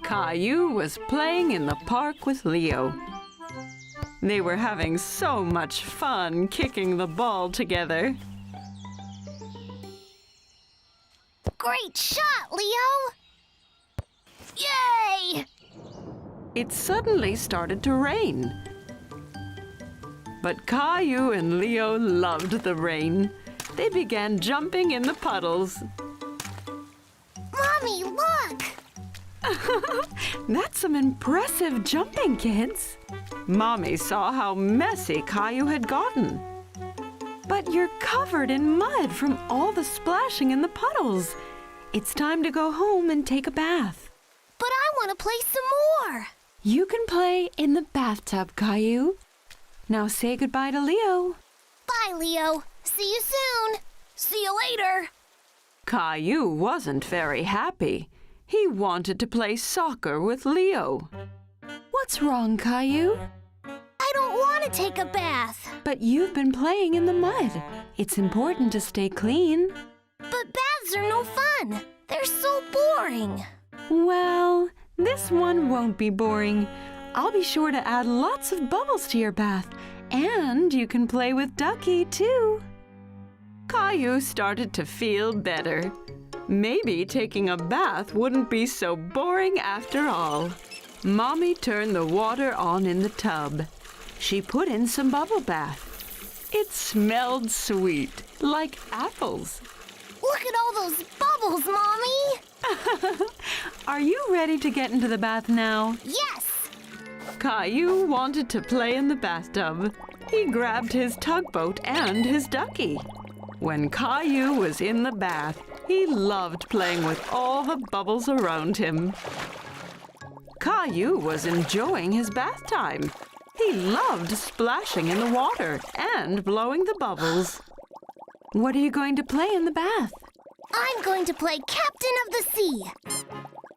Caillou was playing in the park with Leo. They were having so much fun kicking the ball together. Great shot, Leo! Yay! It suddenly started to rain. But Caillou and Leo loved the rain. They began jumping in the puddles. Mommy, look! That's some impressive jumping, kids. Mommy saw how messy Caillou had gotten. But you're covered in mud from all the splashing in the puddles. It's time to go home and take a bath. But I want to play some more. You can play in the bathtub, Caillou. Now say goodbye to Leo. Bye, Leo. See you soon. See you later. Caillou wasn't very happy. He wanted to play soccer with Leo. What's wrong, Caillou? I don't want to take a bath. But you've been playing in the mud. It's important to stay clean. But baths are no fun. They're so boring. Well, this one won't be boring. I'll be sure to add lots of bubbles to your bath. And you can play with Ducky, too. Caillou started to feel better. Maybe taking a bath wouldn't be so boring after all. Mommy turned the water on in the tub. She put in some bubble bath. It smelled sweet, like apples. Look at all those bubbles, Mommy! Are you ready to get into the bath now? Yes! Caillou wanted to play in the bathtub. He grabbed his tugboat and his ducky. When Caillou was in the bath, he loved playing with all the bubbles around him. Caillou was enjoying his bath time. He loved splashing in the water and blowing the bubbles. What are you going to play in the bath? I'm going to play Captain of the Sea.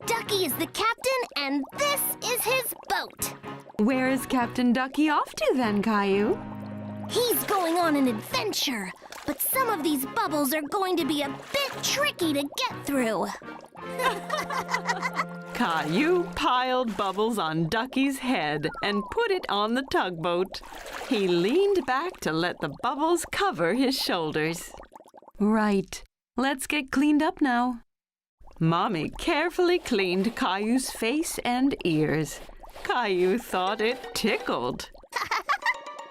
Ducky is the captain, and this is his boat. Where is Captain Ducky off to then, Caillou? He's going on an adventure, but some of these bubbles are going to be a bit tricky to get through. Caillou piled bubbles on Ducky's head and put it on the tugboat. He leaned back to let the bubbles cover his shoulders. Right. Let's get cleaned up now. Mommy carefully cleaned Caillou's face and ears. Caillou thought it tickled.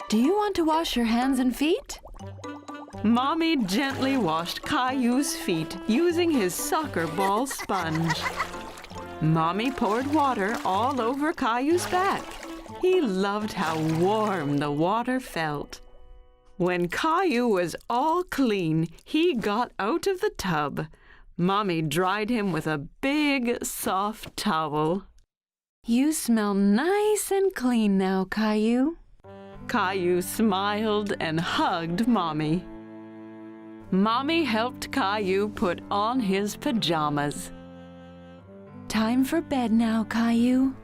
Do you want to wash your hands and feet? Mommy gently washed Caillou's feet using his soccer ball sponge. Mommy poured water all over Caillou's back. He loved how warm the water felt. When Caillou was all clean, he got out of the tub. Mommy dried him with a big, soft towel. You smell nice and clean now, Caillou. Caillou smiled and hugged Mommy. Mommy helped Caillou put on his pajamas. Time for bed now, Caillou.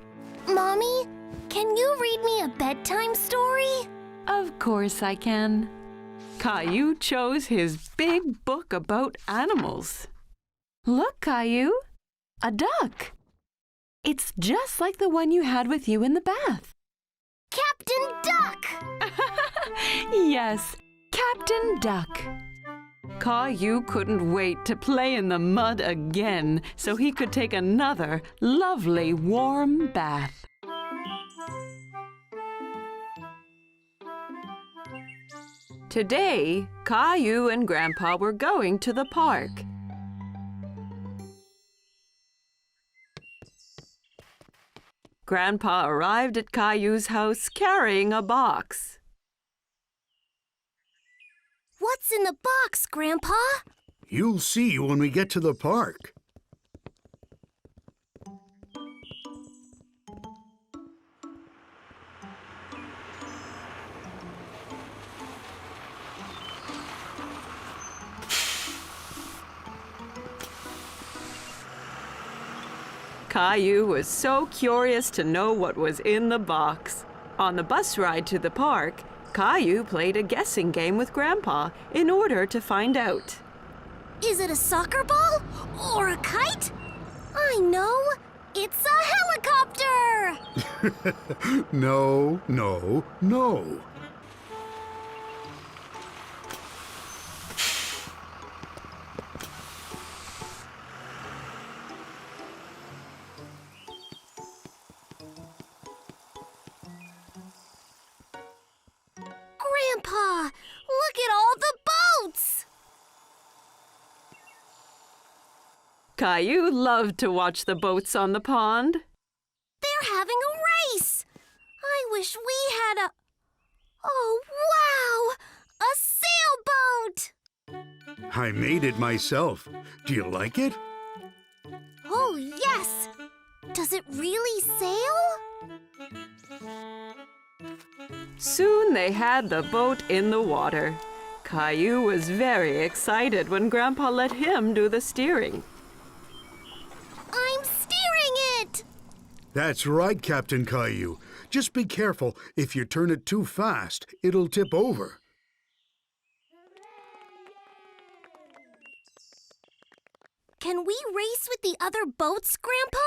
Mommy, can you read me a bedtime story? Of course I can. Caillou chose his big book about animals. Look, Caillou, a duck. It's just like the one you had with you in the bath. Captain Duck! Yes, Captain Duck. Caillou couldn't wait to play in the mud again so he could take another lovely warm bath. Today, Caillou and Grandpa were going to the park. Grandpa arrived at Caillou's house carrying a box. What's in the box, Grandpa? You'll see when we get to the park. Caillou was so curious to know what was in the box. On the bus ride to the park, Caillou played a guessing game with Grandpa in order to find out. Is it a soccer ball or a kite? I know. It's a No, no, no. Grandpa, look at all the boats! Caillou loved to watch the boats on the pond. They're having a race! I wish we had a... Oh, wow! A sailboat! I made it myself. Do you like it? Oh, yes! Does it really sail? Soon they had the boat in the water. Caillou was very excited when Grandpa let him do the steering. I'm steering it! That's right, Captain Caillou. Just be careful. If you turn it too fast, it'll tip over. Can we race with the other boats, Grandpa?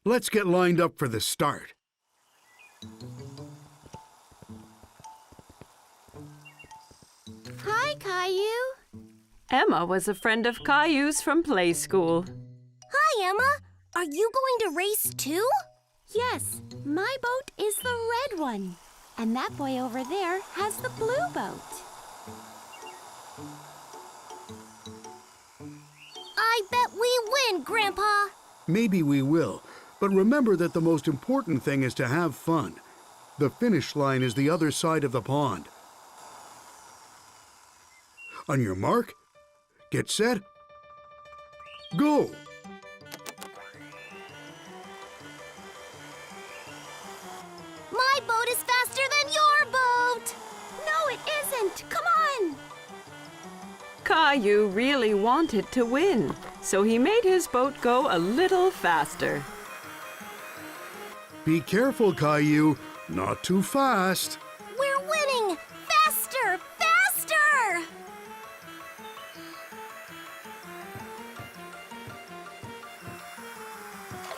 Let's get lined up for the start. Hi, Caillou. Emma was a friend of Caillou's from play school. Hi, Emma. Are you going to race too? Yes, my boat is the red one. And that boy over there has the blue boat. I bet we win, Grandpa. Maybe we will, but remember that the most important thing is to have fun. The finish line is the other side of the pond. On your mark, get set, go! My boat is faster than your boat! No, it isn't. Come on. Caillou really wanted to win, so he made his boat go a little faster. Be careful, Caillou. Not too fast. We're winning! Faster! Faster!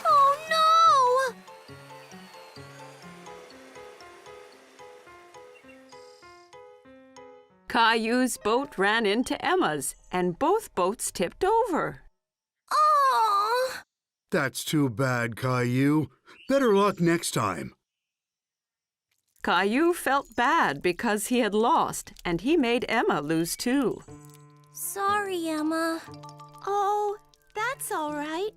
Oh, no! Caillou's boat ran into Emma's, and both boats tipped over. Oh! That's too bad, Caillou. Better luck next time. Caillou felt bad because he had lost, and he made Emma lose too. Sorry, Emma. Oh, that's all right.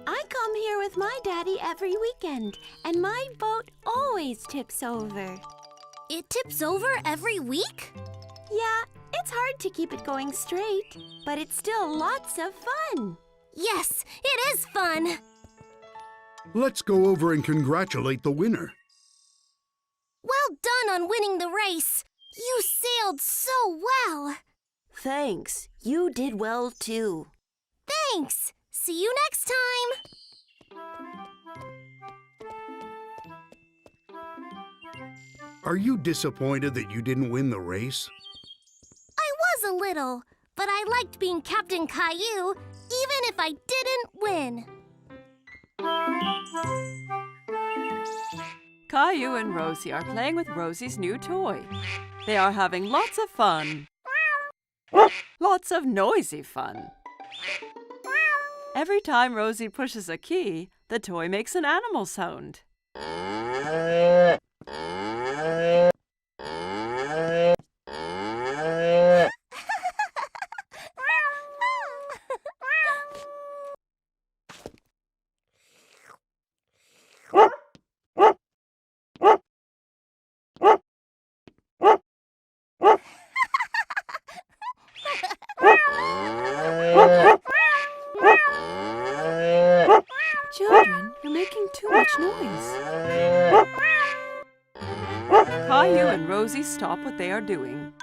I come here with my daddy every weekend, and my boat always tips over. It tips over every week? Yeah, it's hard to keep it going straight, but it's still lots of fun. Yes, it is fun. Let's go over and congratulate the winner. Well done on winning the race. You sailed so well. Thanks. You did well, too. Thanks. See you next time. Are you disappointed that you didn't win the race? I was a little, but I liked being Captain Caillou, even if I didn't win. Caillou and Rosie are playing with Rosie's new toy. They are having lots of fun. Lots of noisy fun. Every time Rosie pushes a key, the toy makes an animal sound. Children, you're making too much noise. Caillou and Rosie stop what they are doing.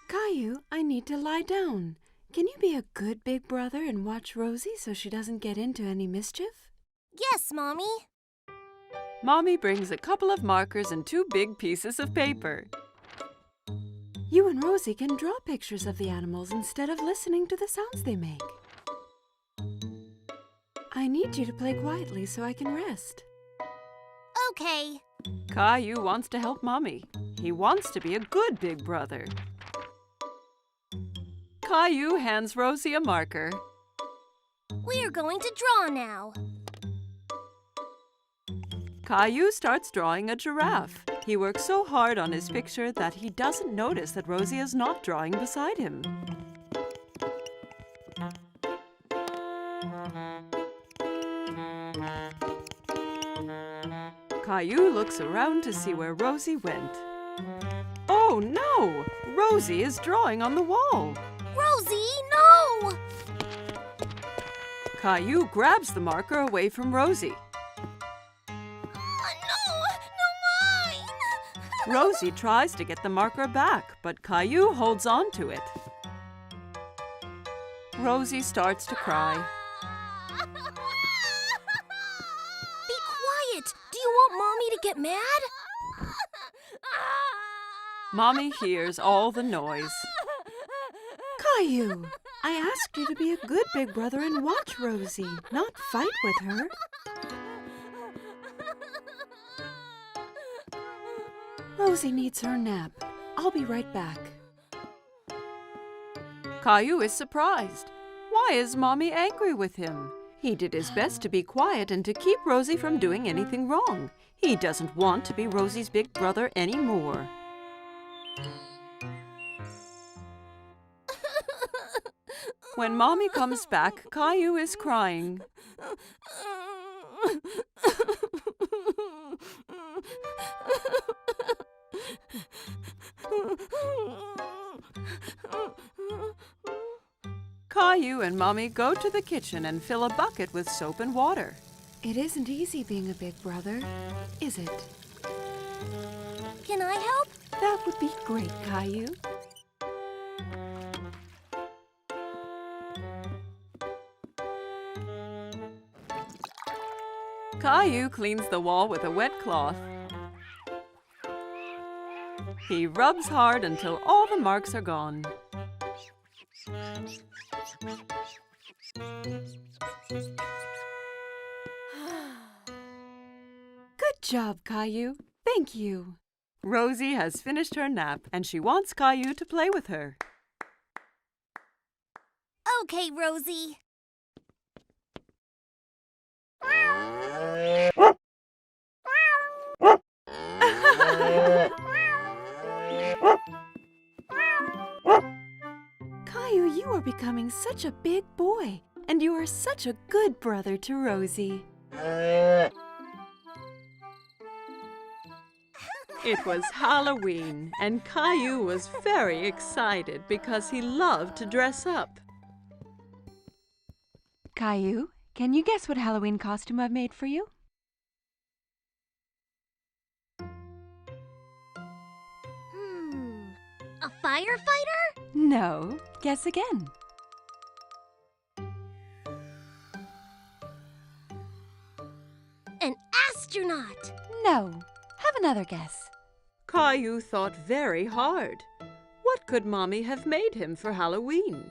Caillou, I need to lie down. Can you be a good big brother and watch Rosie so she doesn't get into any mischief? Yes, Mommy. Mommy brings a couple of markers and 2 big pieces of paper. You and Rosie can draw pictures of the animals instead of listening to the sounds they make. I need you to play quietly so I can rest. Okay. Caillou wants to help Mommy. He wants to be a good big brother. Caillou hands Rosie a marker. We're going to draw now. Caillou starts drawing a giraffe. He works so hard on his picture that he doesn't notice that Rosie is not drawing beside him. Caillou looks around to see where Rosie went. Oh no! Rosie is drawing on the wall. Rosie, no! Caillou grabs the marker away from Rosie. No mine! Rosie tries to get the marker back, but Caillou holds on to it. Rosie starts to cry. Be quiet! Do you want Mommy to get mad? Mommy hears all the noise. Caillou, I asked you to be a good big brother and watch Rosie, not fight with her. Rosie needs her nap. I'll be right back. Caillou is surprised. Why is Mommy angry with him? He did his best to be quiet and to keep Rosie from doing anything wrong. He doesn't want to be Rosie's big brother anymore. When Mommy comes back, Caillou is crying. Caillou and Mommy go to the kitchen and fill a bucket with soap and water. It isn't easy being a big brother, is it? Can I help? That would be great, Caillou. Caillou cleans the wall with a wet cloth. He rubs hard until all the marks are gone. Good job, Caillou. Thank you. Rosie has finished her nap and she wants Caillou to play with her. Okay, Rosie. Caillou, you are becoming such a big boy, and you are such a good brother to Rosie. It was Halloween, and Caillou was very excited because he loved to dress up. Caillou, can you guess what Halloween costume I've made for you? A firefighter? No. Guess again. An astronaut? No. Have another guess. Caillou thought very hard. What could Mommy have made him for Halloween?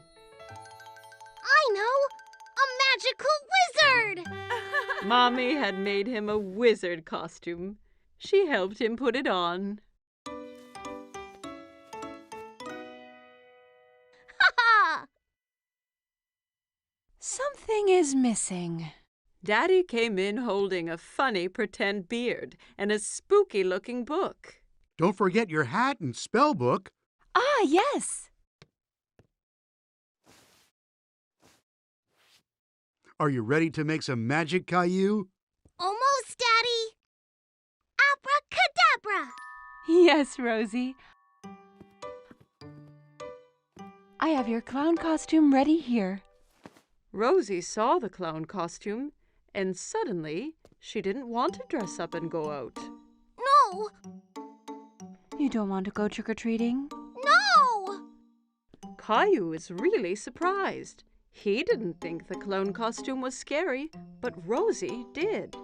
I know! A magical wizard! Mommy had made him a wizard costume. She helped him put it on. Ha! Something is missing. Daddy came in holding a funny pretend beard and a spooky-looking book. Don't forget your hat and spell book. Ah, yes. Are you ready to make some magic, Caillou? Almost, Daddy. Abracadabra! Yes, Rosie. I have your clown costume ready here. Rosie saw the clown costume, and suddenly she didn't want to dress up and go out. No! You don't want to go trick-or-treating? No! Caillou is really surprised. He didn't think the clown costume was scary, but Rosie did.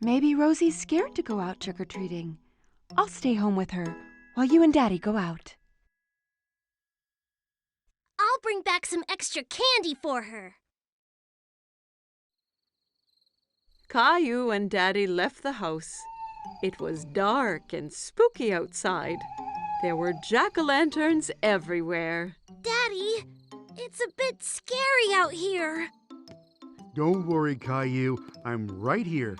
Maybe Rosie's scared to go out trick-or-treating. I'll stay home with her while you and Daddy go out. I'll bring back some extra candy for her. Caillou and Daddy left the house. It was dark and spooky outside. There were jack-o'-lanterns everywhere. Daddy, it's a bit scary out here. Don't worry, Caillou. I'm right here.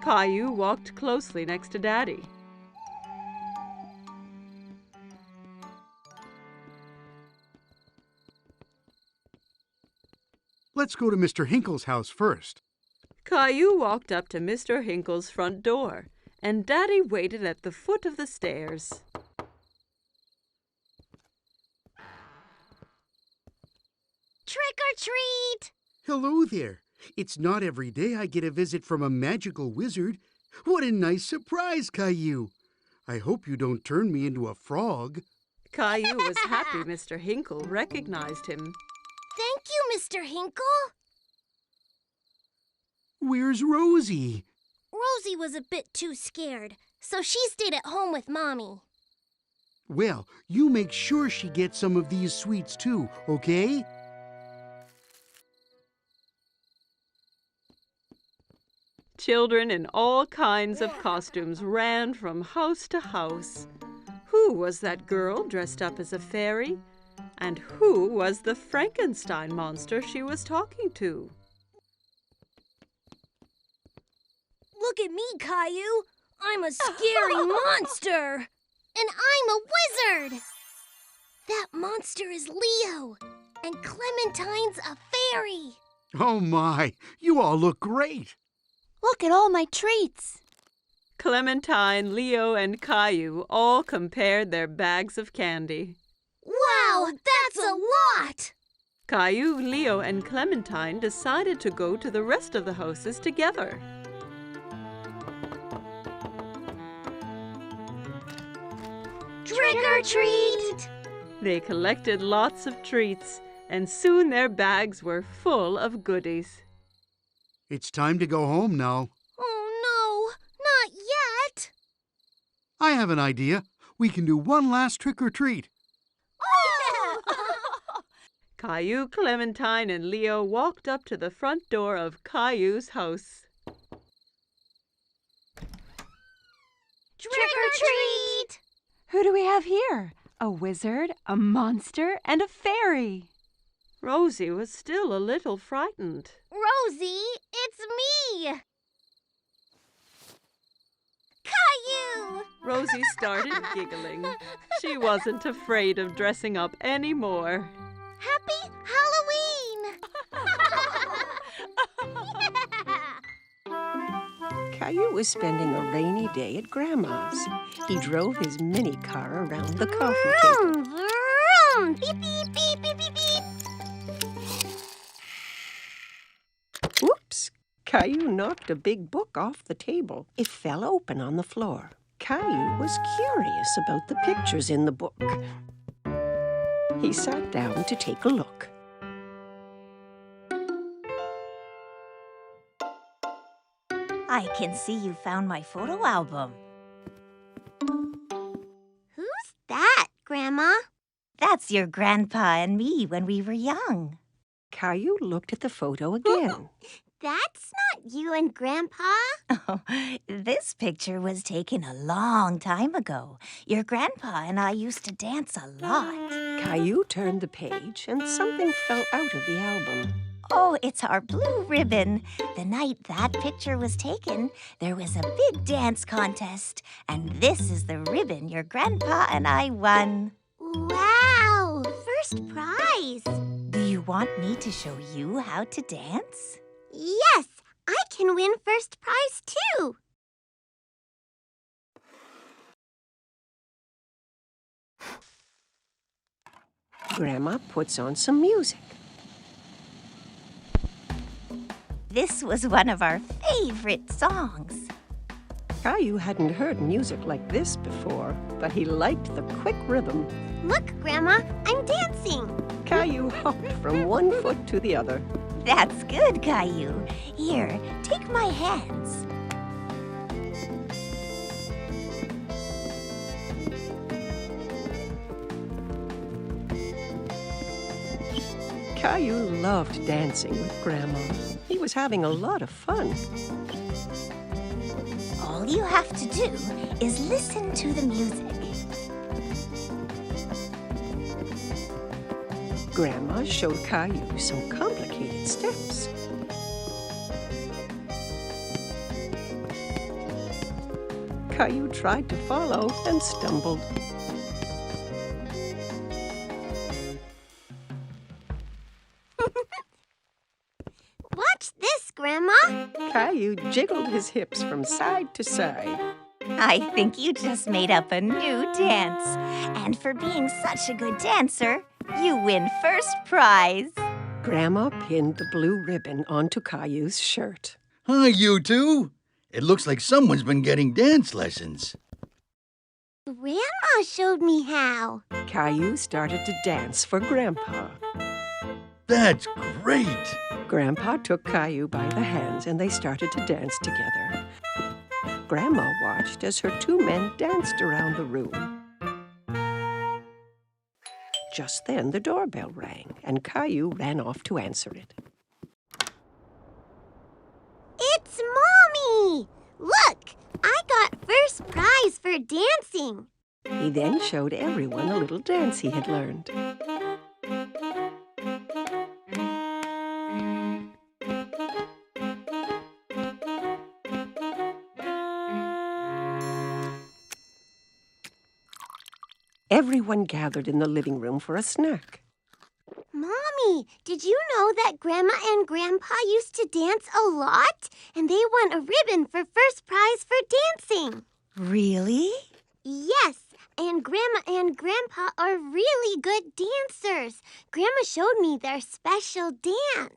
Caillou walked closely next to Daddy. Let's go to Mr. Hinkle's house first. Caillou walked up to Mr. Hinkle's front door, and Daddy waited at the foot of the stairs. Trick or treat! Hello there. It's not every day I get a visit from a magical wizard. What a nice surprise, Caillou. I hope you don't turn me into a frog. Caillou was happy Mr. Hinkle recognized him. Thank you, Mr. Hinkle. Where's Rosie? Rosie was a bit too scared, so she stayed at home with Mommy. Well, you make sure she gets some of these sweets too, okay? Children in all kinds of costumes ran from house to house. Who was that girl dressed up as a fairy? And who was the Frankenstein monster she was talking to? Look at me, Caillou. I'm a scary monster. And I'm a wizard. That monster is Leo. And Clementine's a fairy. Oh my, you all look great. Look at all my treats. Clementine, Leo, and Caillou all compared their bags of candy. Wow, that's a lot! Caillou, Leo, and Clementine decided to go to the rest of the houses together. Trick or treat! They collected lots of treats, and soon their bags were full of goodies. It's time to go home now. Oh no, not yet! I have an idea. We can do one last trick or treat. Oh! Caillou, Clementine, and Leo walked up to the front door of Caillou's house. Trick or treat! Who do we have here? A wizard, a monster, and a fairy. Rosie was still a little frightened. Rosie, it's me! Caillou! Rosie started giggling. She wasn't afraid of dressing up anymore. Happy Halloween! Caillou was spending a rainy day at Grandma's. He drove his mini car around the coffee table. Vroom, vroom. Beep, beep, beep, beep, beep, beep. Whoops! Caillou knocked a big book off the table. It fell open on the floor. Caillou was curious about the pictures in the book. He sat down to take a look. I can see you found my photo album. Who's that, Grandma? That's your grandpa and me when we were young. Caillou looked at the photo again. That's not you and Grandpa. Oh, this picture was taken a long time ago. Your grandpa and I used to dance a lot. Caillou turned the page and something fell out of the album. Oh, it's our blue ribbon. The night that picture was taken, there was a big dance contest. And this is the ribbon your grandpa and I won. Wow, first prize. Do you want me to show you how to dance? Yes, I can win first prize too. Grandma puts on some music. This was one of our favorite songs. Caillou hadn't heard music like this before, but he liked the quick rhythm. Look, Grandma, I'm dancing. Caillou hopped from one foot to the other. That's good, Caillou. Here, take my hands. Caillou loved dancing with Grandma. He was having a lot of fun. All you have to do is listen to the music. Grandma showed Caillou some complicated steps. Caillou tried to follow and stumbled. Watch this, Grandma. Caillou jiggled his hips from side to side. I think you just made up a new dance. And for being such a good dancer, you win first prize. Grandma pinned the blue ribbon onto Caillou's shirt. Hi, you two. It looks like someone's been getting dance lessons. Grandma showed me how. Caillou started to dance for Grandpa. That's great. Grandpa took Caillou by the hands and they started to dance together. Grandma watched as her two men danced around the room. Just then the doorbell rang and Caillou ran off to answer it. It's Mommy! Look, I got first prize for dancing. He then showed everyone a little dance he had learned. Everyone gathered in the living room for a snack. Mommy, did you know that Grandma and Grandpa used to dance a lot? And they won a ribbon for first prize for dancing. Really? Yes, and Grandma and Grandpa are really good dancers. Grandma showed me their special dance.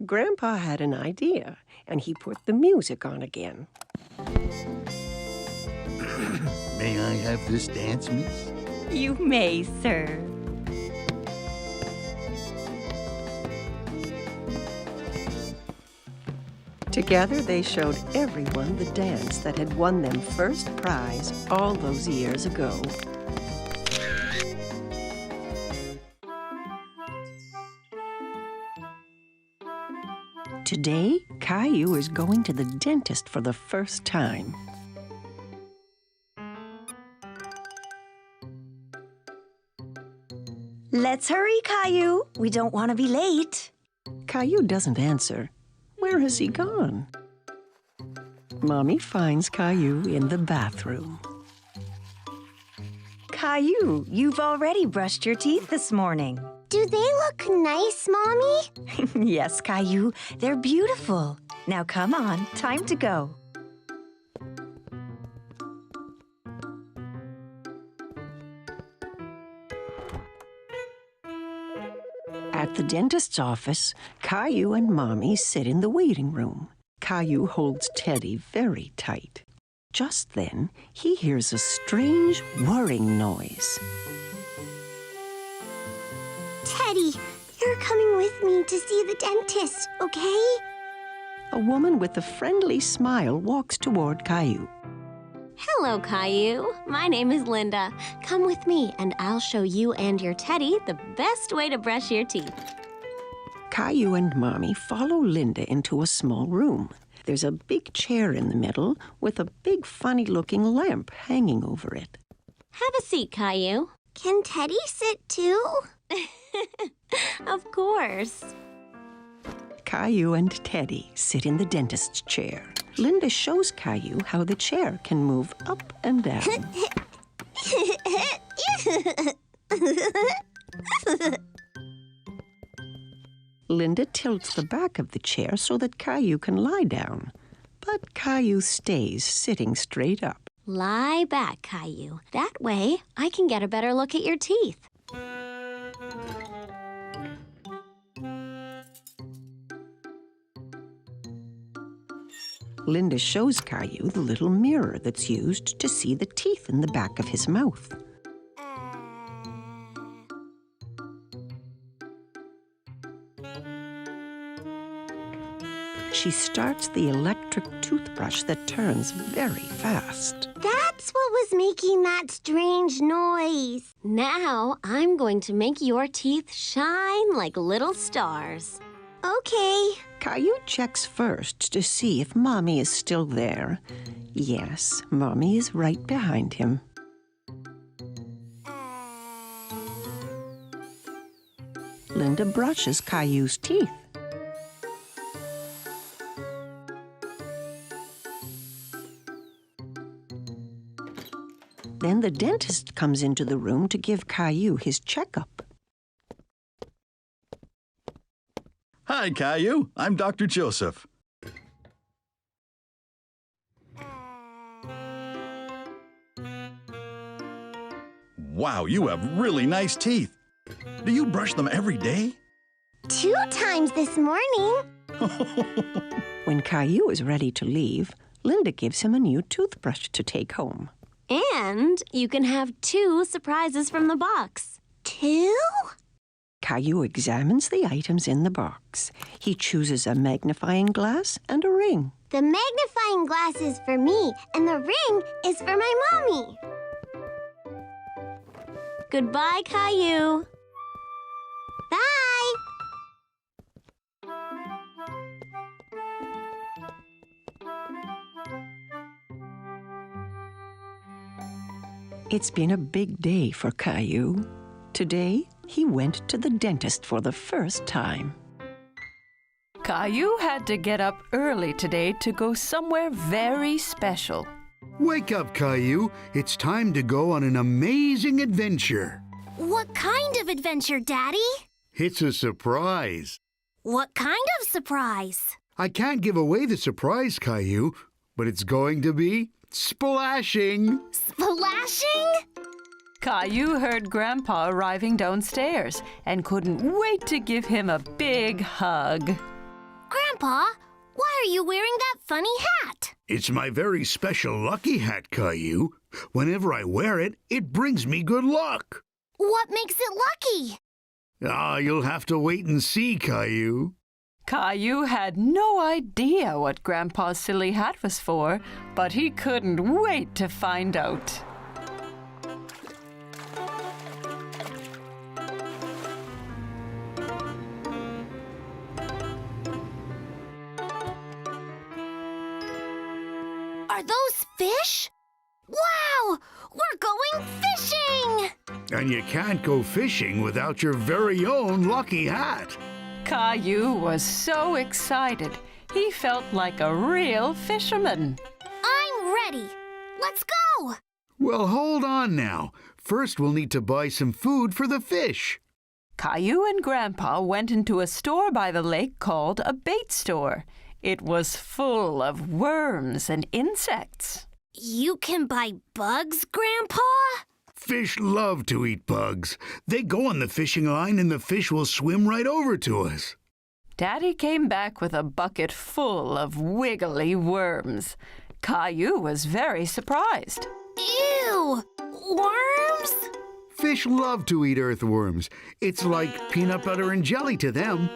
Grandpa had an idea, and he put the music on again. May I have this dance, miss? You may, sir. Together they showed everyone the dance that had won them first prize all those years ago. Today, Caillou is going to the dentist for the first time. Let's hurry, Caillou. We don't want to be late. Caillou doesn't answer. Where has he gone? Mommy finds Caillou in the bathroom. Caillou, you've already brushed your teeth this morning. Do they look nice, Mommy? Yes, Caillou, they're beautiful. Now come on, time to go. At the dentist's office, Caillou and Mommy sit in the waiting room. Caillou holds Teddy very tight. Just then, he hears a strange whirring noise. Teddy, you're coming with me to see the dentist, okay? A woman with a friendly smile walks toward Caillou. Hello, Caillou. My name is Linda. Come with me, and I'll show you and your Teddy the best way to brush your teeth. Caillou and Mommy follow Linda into a small room. There's a big chair in the middle with a big funny-looking lamp hanging over it. Have a seat, Caillou. Can Teddy sit too? Of course. Caillou and Teddy sit in the dentist's chair. Linda shows Caillou how the chair can move up and down. Linda tilts the back of the chair so that Caillou can lie down. But Caillou stays sitting straight up. Lie back, Caillou. That way, I can get a better look at your teeth. Linda shows Caillou the little mirror that's used to see the teeth in the back of his mouth. She starts the electric toothbrush that turns very fast. That's what was making that strange noise. Now, I'm going to make your teeth shine like little stars. Okay. Caillou checks first to see if Mommy is still there. Yes, Mommy is right behind him. Linda brushes Caillou's teeth. Then the dentist comes into the room to give Caillou his checkup. Hi, Caillou. I'm Dr. Joseph. Wow, you have really nice teeth. Do you brush them every day? 2 times this morning. When Caillou is ready to leave, Linda gives him a new toothbrush to take home. And you can have 2 surprises from the box. 2? Caillou examines the items in the box. He chooses a magnifying glass and a ring. The magnifying glass is for me, and the ring is for my mommy. Goodbye, Caillou. Bye. It's been a big day for Caillou. Today, he went to the dentist for the first time. Caillou had to get up early today to go somewhere very special. Wake up, Caillou. It's time to go on an amazing adventure. What kind of adventure, Daddy? It's a surprise. What kind of surprise? I can't give away the surprise, Caillou, but it's going to be splashing. Splashing? Caillou heard Grandpa arriving downstairs and couldn't wait to give him a big hug. Grandpa, why are you wearing that funny hat? It's my very special lucky hat, Caillou. Whenever I wear it, it brings me good luck. What makes it lucky? You'll have to wait and see, Caillou. Caillou had no idea what Grandpa's silly hat was for, but he couldn't wait to find out. Are those fish? Wow! We're going fishing! And you can't go fishing without your very own lucky hat. Caillou was so excited, he felt like a real fisherman. I'm ready. Let's go! Well, hold on now. First, we'll need to buy some food for the fish. Caillou and Grandpa went into a store by the lake called a bait store. It was full of worms and insects. You can buy bugs, Grandpa? Fish love to eat bugs. They go on the fishing line and the fish will swim right over to us. Daddy came back with a bucket full of wiggly worms. Caillou was very surprised. Ew! Worms? Fish love to eat earthworms. It's like peanut butter and jelly to them.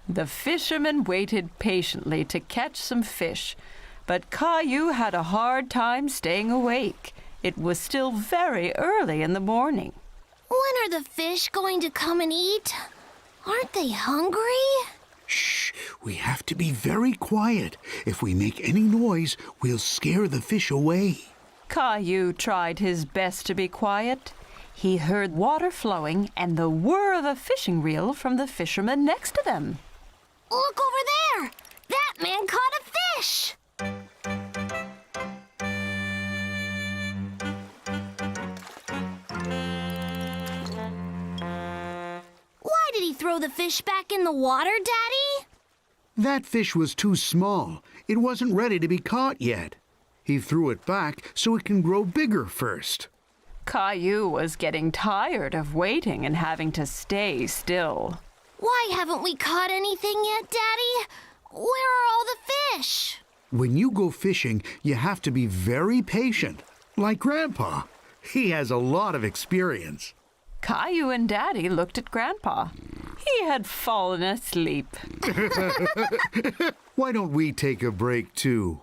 The fisherman waited patiently to catch some fish, but Caillou had a hard time staying awake. It was still very early in the morning. When are the fish going to come and eat? Aren't they hungry? Shh! We have to be very quiet. If we make any noise, we'll scare the fish away. Caillou tried his best to be quiet. He heard water flowing and the whir of a fishing reel from the fisherman next to them. Look over there! That man caught a fish! Why did he throw the fish back in the water, Daddy? That fish was too small. It wasn't ready to be caught yet. He threw it back so it can grow bigger first. Caillou was getting tired of waiting and having to stay still. Why haven't we caught anything yet, Daddy? Where are all the fish? When you go fishing, you have to be very patient. Like Grandpa. He has a lot of experience. Caillou and Daddy looked at Grandpa. He had fallen asleep. Why don't we take a break, too?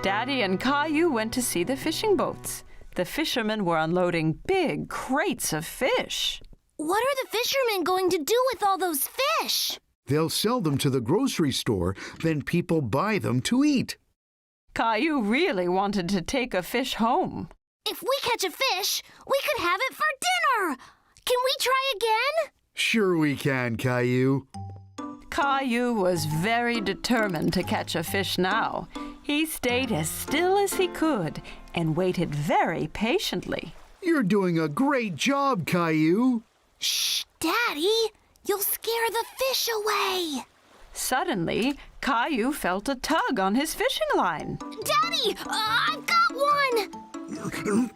Daddy and Caillou went to see the fishing boats. The fishermen were unloading big crates of fish. What are the fishermen going to do with all those fish? They'll sell them to the grocery store, then people buy them to eat. Caillou really wanted to take a fish home. If we catch a fish, we could have it for dinner. Can we try again? Sure we can, Caillou. Caillou was very determined to catch a fish now. He stayed as still as he could and waited very patiently. You're doing a great job, Caillou. Shh, Daddy! You'll scare the fish away. Suddenly, Caillou felt a tug on his fishing line. Daddy, I've got one!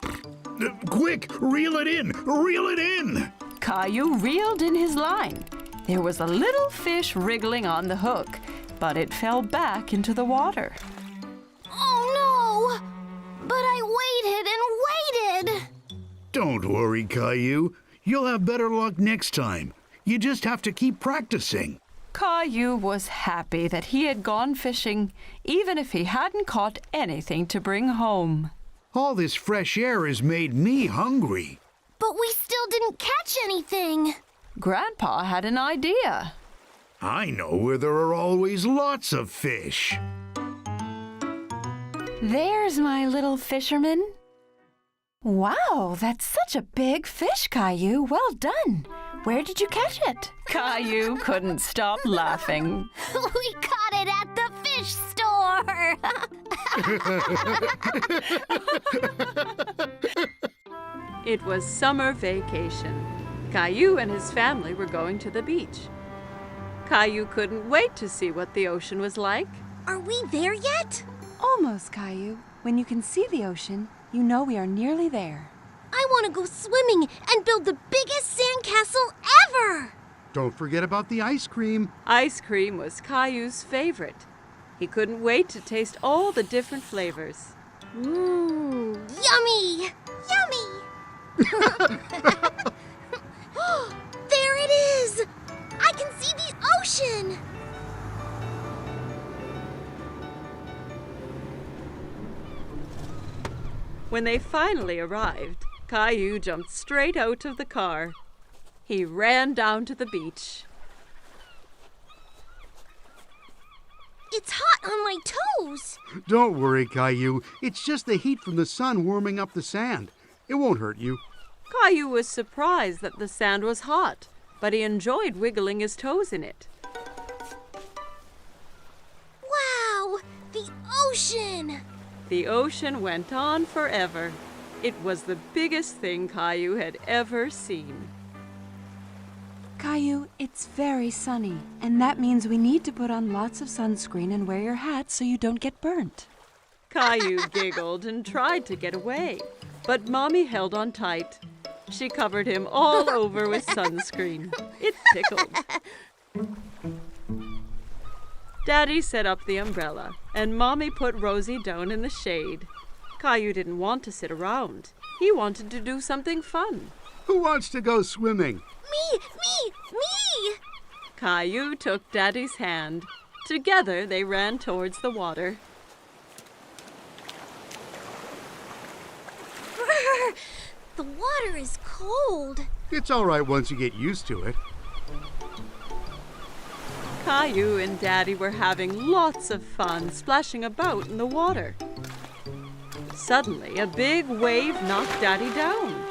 Quick, reel it in! Reel it in! Caillou reeled in his line. There was a little fish wriggling on the hook, but it fell back into the water. Oh no! But I waited and waited. Don't worry, Caillou. You'll have better luck next time. You just have to keep practicing. Caillou was happy that he had gone fishing, even if he hadn't caught anything to bring home. All this fresh air has made me hungry. But we still didn't catch anything. Grandpa had an idea. I know where there are always lots of fish. There's my little fisherman. Wow, that's such a big fish, Caillou. Well done. Where did you catch it? Caillou couldn't stop laughing. We caught it at the fish store. It was summer vacation. Caillou and his family were going to the beach. Caillou couldn't wait to see what the ocean was like. Are we there yet? Almost, Caillou. When you can see the ocean, you know we are nearly there. I want to go swimming and build the biggest sandcastle ever. Don't forget about the ice cream. Ice cream was Caillou's favorite. He couldn't wait to taste all the different flavors. Mmm, yummy! Yummy! There it is! I can see the ocean! When they finally arrived, Caillou jumped straight out of the car. He ran down to the beach. It's hot on my toes! Don't worry, Caillou. It's just the heat from the sun warming up the sand. It won't hurt you. Caillou was surprised that the sand was hot, but he enjoyed wiggling his toes in it. Wow! The ocean! The ocean went on forever. It was the biggest thing Caillou had ever seen. Caillou, it's very sunny, and that means we need to put on lots of sunscreen and wear your hat so you don't get burnt. Caillou giggled and tried to get away, but Mommy held on tight. She covered him all over with sunscreen. It tickled. Daddy set up the umbrella, and Mommy put Rosie down in the shade. Caillou didn't want to sit around. He wanted to do something fun. Who wants to go swimming? Me! Caillou took Daddy's hand. Together they ran towards the water. The water is cold. It's all right once you get used to it. Caillou and Daddy were having lots of fun splashing about in the water. Suddenly, a big wave knocked Daddy down.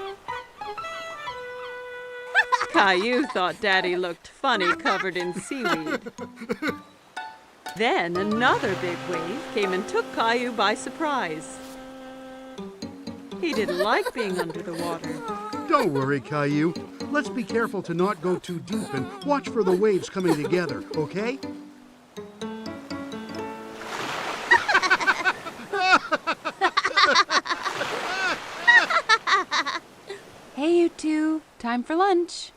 Caillou thought Daddy looked funny covered in seaweed. Then another big wave came and took Caillou by surprise. He didn't like being under the water. Don't worry, Caillou. Let's be careful to not go too deep and watch for the waves coming together, okay? Hey, you two. Time for lunch.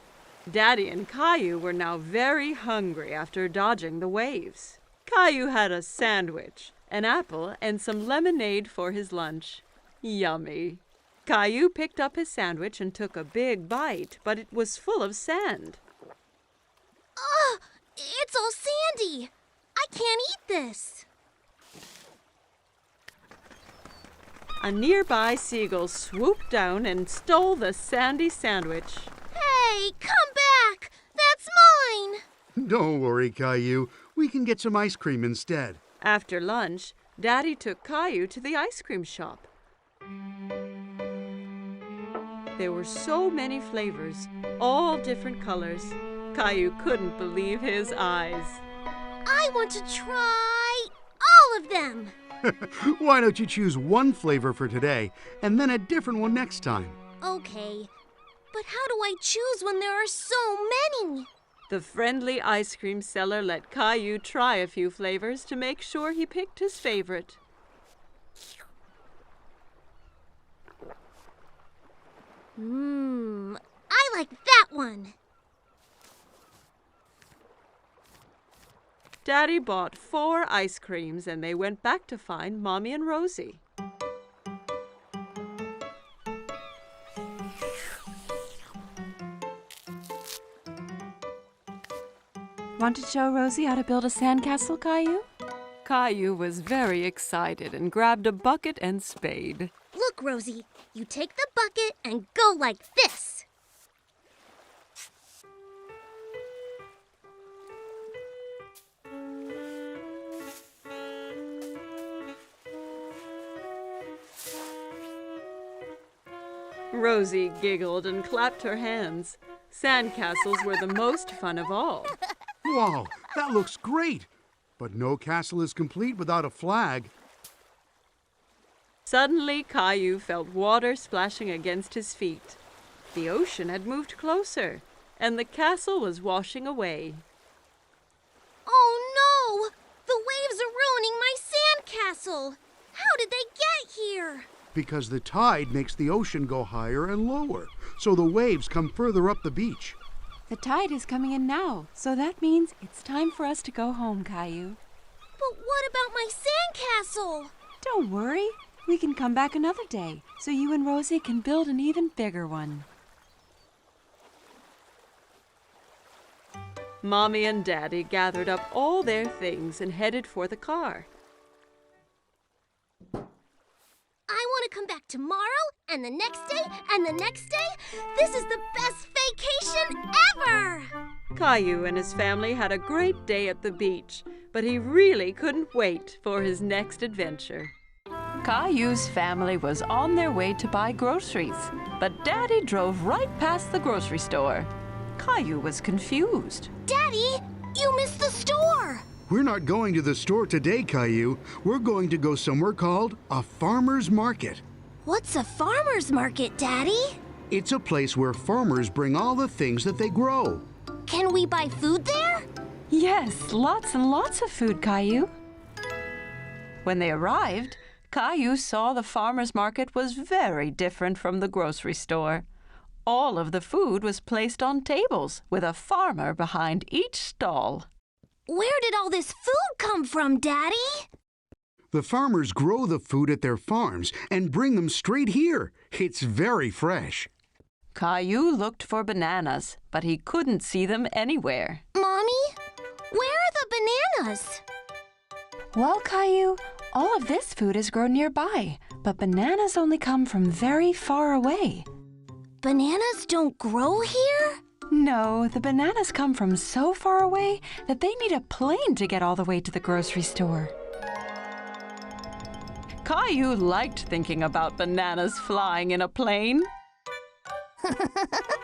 Daddy and Caillou were now very hungry after dodging the waves. Caillou had a sandwich, an apple, and some lemonade for his lunch. Yummy. Caillou picked up his sandwich and took a big bite, but it was full of sand. Ugh! It's all sandy! I can't eat this! A nearby seagull swooped down and stole the sandy sandwich. Hey, come back! That's mine! Don't worry, Caillou. We can get some ice cream instead. After lunch, Daddy took Caillou to the ice cream shop. There were so many flavors, all different colors. Caillou couldn't believe his eyes. I want to try all of them. Why don't you choose one flavor for today and then a different one next time? Okay, but how do I choose when there are so many? The friendly ice cream seller let Caillou try a few flavors to make sure he picked his favorite. I like that one. Daddy bought 4 ice creams and they went back to find Mommy and Rosie. Want to show Rosie how to build a sandcastle, Caillou? Caillou was very excited and grabbed a bucket and spade. Look, Rosie, you take the bucket and go like this. Rosie giggled and clapped her hands. Sandcastles were the most fun of all. Wow, that looks great. But no castle is complete without a flag. Suddenly, Caillou felt water splashing against his feet. The ocean had moved closer, and the castle was washing away. Oh no! The waves are ruining my sandcastle! How did they get here? Because the tide makes the ocean go higher and lower, so the waves come further up the beach. The tide is coming in now, so that means it's time for us to go home, Caillou. But what about my sandcastle? Don't worry. We can come back another day, so you and Rosie can build an even bigger one. Mommy and Daddy gathered up all their things and headed for the car. I want to come back tomorrow, and the next day, and the next day. This is the best vacation ever! Caillou and his family had a great day at the beach, but he really couldn't wait for his next adventure. Caillou's family was on their way to buy groceries, but Daddy drove right past the grocery store. Caillou was confused. Daddy, you missed the store! We're not going to the store today, Caillou. We're going to go somewhere called a farmer's market. What's a farmer's market, Daddy? It's a place where farmers bring all the things that they grow. Can we buy food there? Yes, lots and lots of food, Caillou. When they arrived, Caillou saw the farmer's market was very different from the grocery store. All of the food was placed on tables with a farmer behind each stall. Where did all this food come from, Daddy? The farmers grow the food at their farms and bring them straight here. It's very fresh. Caillou looked for bananas, but he couldn't see them anywhere. Mommy, where are the bananas? Well, Caillou, all of this food is grown nearby, but bananas only come from very far away. Bananas don't grow here? No, the bananas come from so far away that they need a plane to get all the way to the grocery store. Caillou liked thinking about bananas flying in a plane.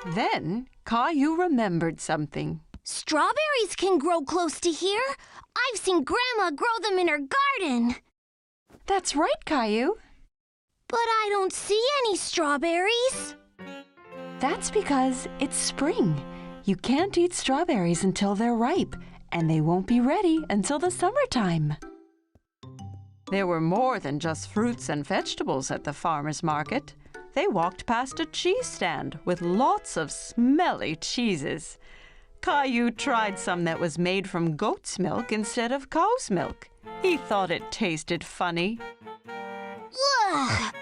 Then Caillou remembered something. Strawberries can grow close to here. I've seen Grandma grow them in her garden. That's right, Caillou. But I don't see any strawberries. That's because it's spring. You can't eat strawberries until they're ripe, and they won't be ready until the summertime. There were more than just fruits and vegetables at the farmer's market. They walked past a cheese stand with lots of smelly cheeses. Caillou tried some that was made from goat's milk instead of cow's milk. He thought it tasted funny. Ugh!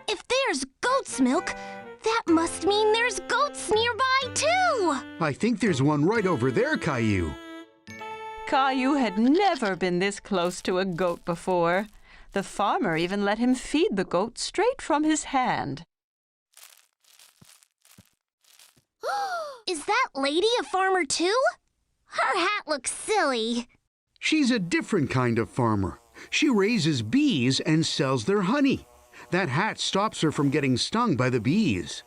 If there's goat's milk, that must mean there's goats nearby, too! I think there's one right over there, Caillou. Caillou had never been this close to a goat before. The farmer even let him feed the goat straight from his hand. Is that lady a farmer too? Her hat looks silly. She's a different kind of farmer. She raises bees and sells their honey. That hat stops her from getting stung by the bees.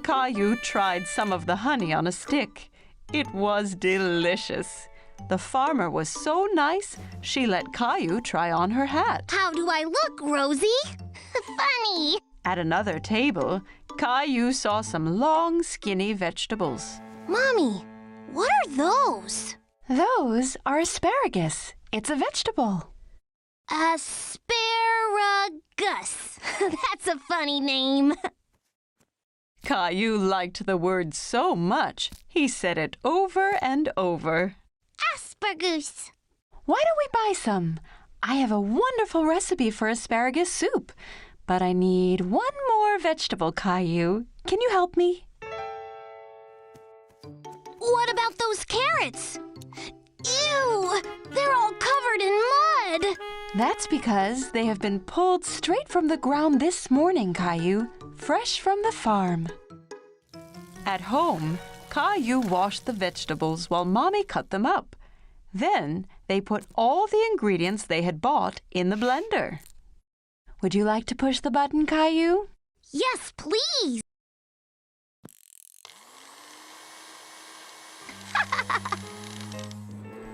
Caillou tried some of the honey on a stick. It was delicious. The farmer was so nice, she let Caillou try on her hat. How do I look, Rosie? Funny. At another table, Caillou saw some long, skinny vegetables. Mommy, what are those? Those are asparagus. It's a vegetable. Asparagus. That's a funny name. Caillou liked the word so much, he said it over and over. Asparagus. Why don't we buy some? I have a wonderful recipe for asparagus soup. But I need one more vegetable, Caillou. Can you help me? What about those carrots? Ew! They're all covered in mud! That's because they have been pulled straight from the ground this morning, Caillou, fresh from the farm. At home, Caillou washed the vegetables while Mommy cut them up. Then they put all the ingredients they had bought in the blender. Would you like to push the button, Caillou? Yes, please!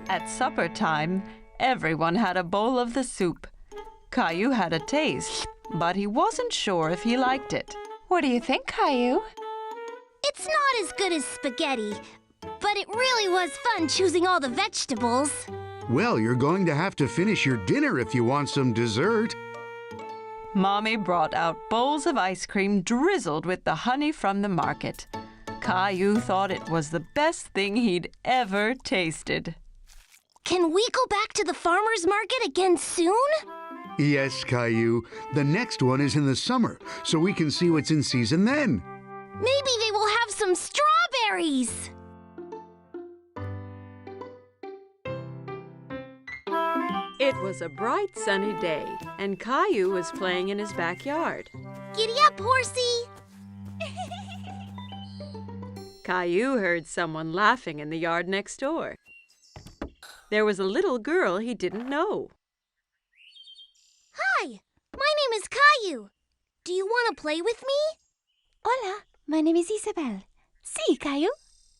At supper time, everyone had a bowl of the soup. Caillou had a taste, but he wasn't sure if he liked it. What do you think, Caillou? It's not as good as spaghetti, but it really was fun choosing all the vegetables. Well, you're going to have to finish your dinner if you want some dessert. Mommy brought out bowls of ice cream drizzled with the honey from the market. Caillou thought it was the best thing he'd ever tasted. Can we go back to the farmer's market again soon? Yes, Caillou. The next one is in the summer, so we can see what's in season then. Maybe they will have some strawberries. It was a bright sunny day, and Caillou was playing in his backyard. Giddy up, horsey! Caillou heard someone laughing in the yard next door. There was a little girl he didn't know. Hi, my name is Caillou. Do you want to play with me? Hola, my name is Isabelle. Sí, Caillou?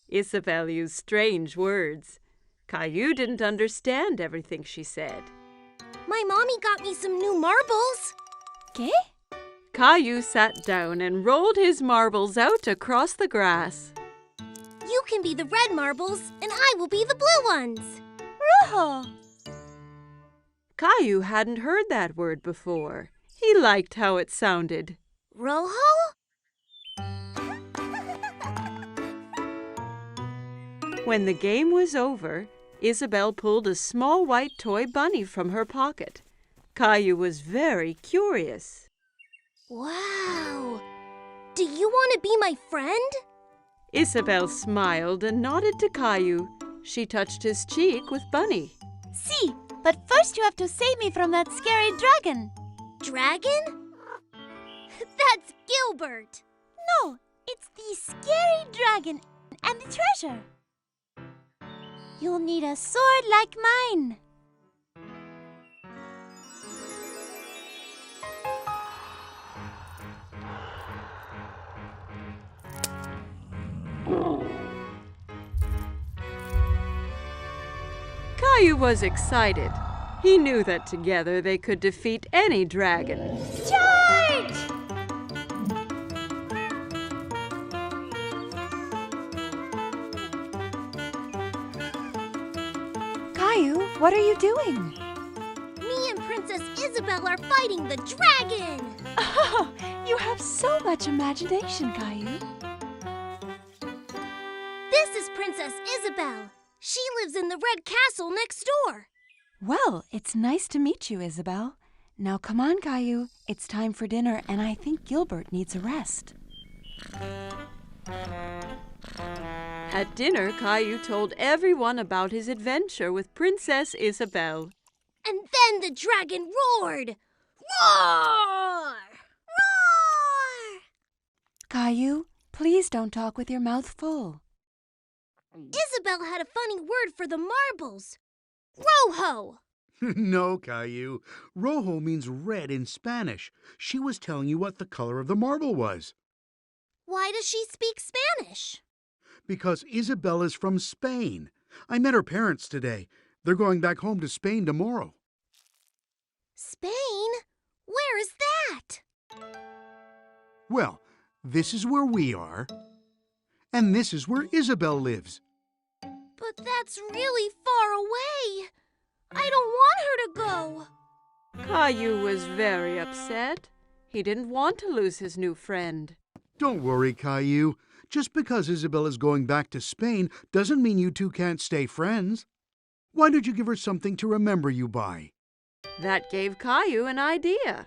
Isabelle used strange words. Caillou didn't understand everything she said. My mommy got me some new marbles. ¿Qué? Caillou sat down and rolled his marbles out across the grass. You can be the red marbles, and I will be the blue ones. Rojo! Caillou hadn't heard that word before. He liked how it sounded. Rojo? When the game was over, Isabelle pulled a small white toy bunny from her pocket. Caillou was very curious. Wow! Do you want to be my friend? Isabelle smiled and nodded to Caillou. She touched his cheek with Bunny. Sí, but first you have to save me from that scary dragon. Dragon? That's Gilbert. No, it's the scary dragon and the treasure. You'll need a sword like mine. Caillou was excited. He knew that together they could defeat any dragon. Charge! Caillou, what are you doing? Me and Princess Isabelle are fighting the dragon. Oh, you have so much imagination, Caillou. This is Princess Isabelle. She lives in the red castle next door. Well, it's nice to meet you, Isabelle. Now come on, Caillou. It's time for dinner, and I think Gilbert needs a rest. At dinner, Caillou told everyone about his adventure with Princess Isabelle. And then the dragon roared. Roar! Roar! Caillou, please don't talk with your mouth full. Isabelle had a funny word for the marbles. Rojo! No, Caillou. Rojo means red in Spanish. She was telling you what the color of the marble was. Why does she speak Spanish? Because Isabelle is from Spain. I met her parents today. They're going back home to Spain tomorrow. Spain? Where is that? Well, this is where we are. And this is where Isabelle lives. But that's really far away. I don't want her to go. Caillou was very upset. He didn't want to lose his new friend. Don't worry, Caillou. Just because Isabelle is going back to Spain doesn't mean you two can't stay friends. Why don't you give her something to remember you by? That gave Caillou an idea.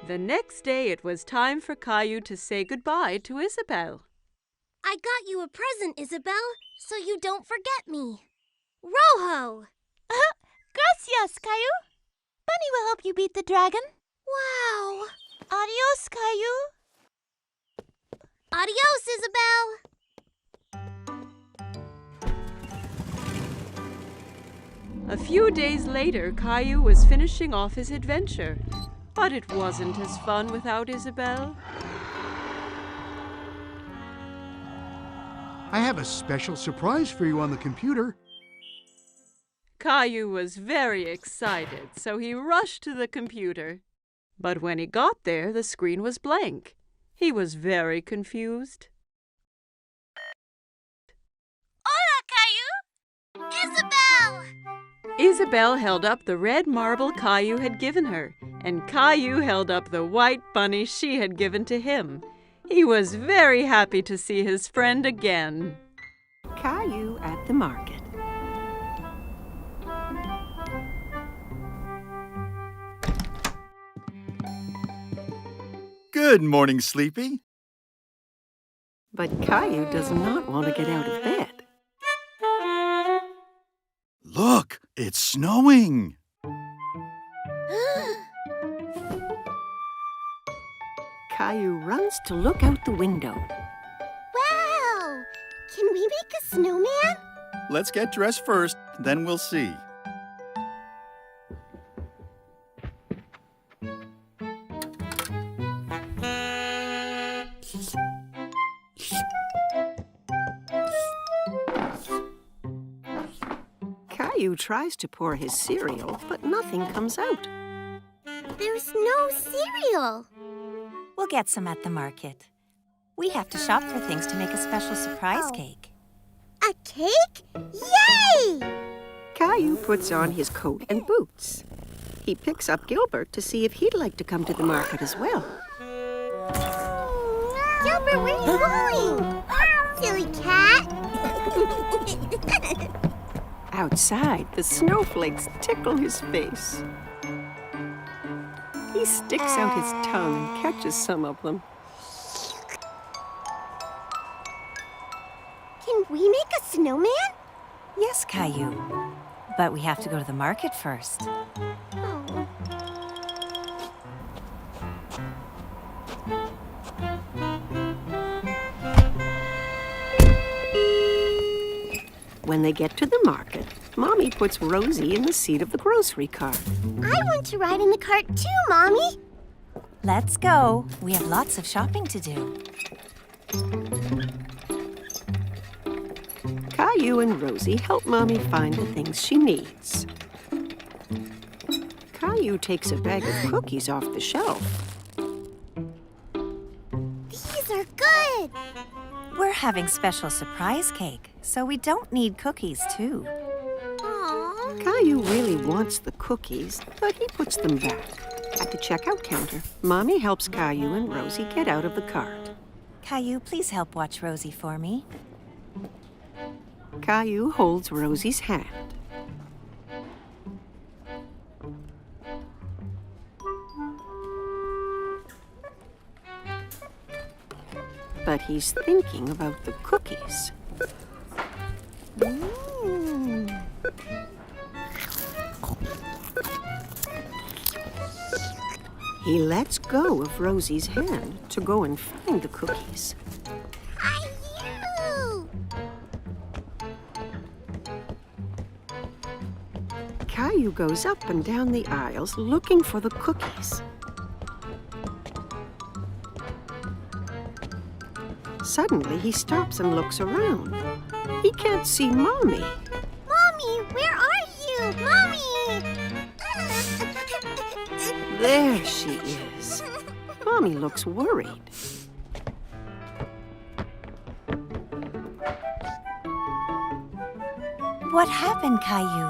The next day it was time for Caillou to say goodbye to Isabelle. I got you a present, Isabelle, so you don't forget me. Rojo! Gracias, Caillou. Bunny will help you beat the dragon. Wow! Adios, Caillou. Adios, Isabelle! A few days later, Caillou was finishing off his adventure. But it wasn't as fun without Isabelle. I have a special surprise for you on the computer. Caillou was very excited, so he rushed to the computer. But when he got there, the screen was blank. He was very confused. Hola, Caillou! Isabelle! Isabelle held up the red marble Caillou had given her, and Caillou held up the white bunny she had given to him. He was very happy to see his friend again. Caillou at the market. Good morning, Sleepy. But Caillou does not want to get out of bed. Look, it's snowing. Caillou runs to look out the window. Wow! Can we make a snowman? Let's get dressed first, then we'll see. Caillou tries to pour his cereal, but nothing comes out. There's no cereal. We'll get some at the market. We have to shop for things to make a special surprise cake. A cake? Yay! Caillou puts on his coat and boots. He picks up Gilbert to see if he'd like to come to the market as well. Gilbert, where are you going? Silly cat. Outside, the snowflakes tickle his face. He sticks out his tongue and catches some of them. Can we make a snowman? Yes, Caillou. But we have to go to the market first. Oh. When they get to the market, Mommy puts Rosie in the seat of the grocery cart. I want to ride in the cart too, Mommy. Let's go. We have lots of shopping to do. Caillou and Rosie help Mommy find the things she needs. Caillou takes a bag of cookies off the shelf. These are good. We're having special surprise cake, so we don't need cookies, too. Aww. Caillou really wants the cookies, but he puts them back. At the checkout counter, Mommy helps Caillou and Rosie get out of the cart. Caillou, please help watch Rosie for me. Caillou holds Rosie's hand. But he's thinking about the cookies. He lets go of Rosie's hand to go and find the cookies. Caillou! Caillou goes up and down the aisles looking for the cookies. Suddenly, he stops and looks around. He can't see Mommy. Mommy, where are you? Mommy! There she is. Mommy looks worried. What happened, Caillou?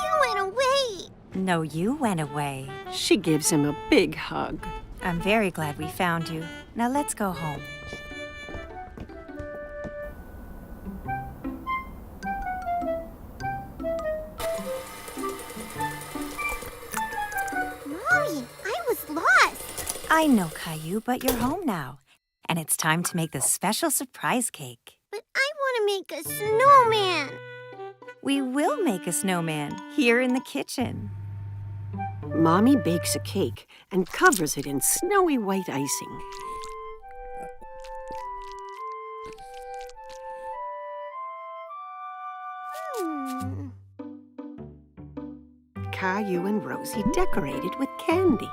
You went away. No, you went away. She gives him a big hug. I'm very glad we found you. Now let's go home. Mommy, I was lost. I know, Caillou, but you're home now. And it's time to make the special surprise cake. But I want to make a snowman. We will make a snowman here in the kitchen. Mommy bakes a cake and covers it in snowy white icing. Caillou and Rosie decorate it with candy.